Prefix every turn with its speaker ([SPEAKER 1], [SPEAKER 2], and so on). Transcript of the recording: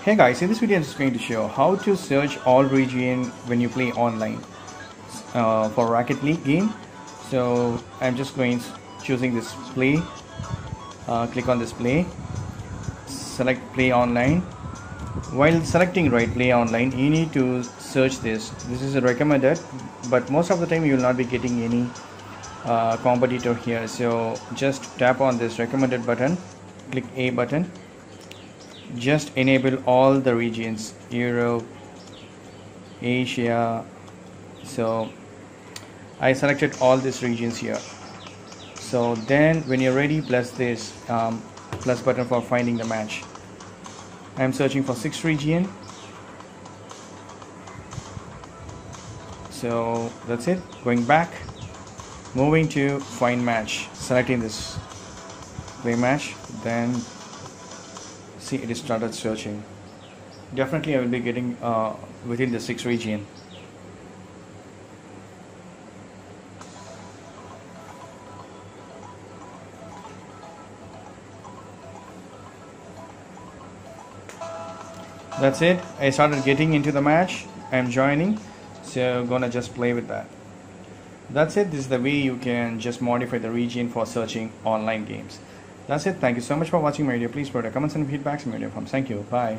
[SPEAKER 1] Hey guys, in this video I'm just going to show how to search all region when you play online for Rocket League game. So I'm just choosing this play, click on this play, select play online. While selecting play online, you need to search this. This is a recommended, but most of the time you will not be getting any competitor here. So just tap on this recommended button, click A button. Just enable all the regions, Europe, Asia. So I selected all these regions here. So then when you're ready, press this plus button for finding the match. I'm searching for 6th region. So that's it. Going back, moving to find match, selecting this play match, then see it is started searching. Definitely I will be getting within the 6th region. That's it. I started getting into the match. I'm joining, so I'm gonna just play with that. That's it. This is the way you can just modify the region for searching online games. That's it. Thank you so much for watching my video. Please put a comments and feedbacks in my video forms. Thank you. Bye.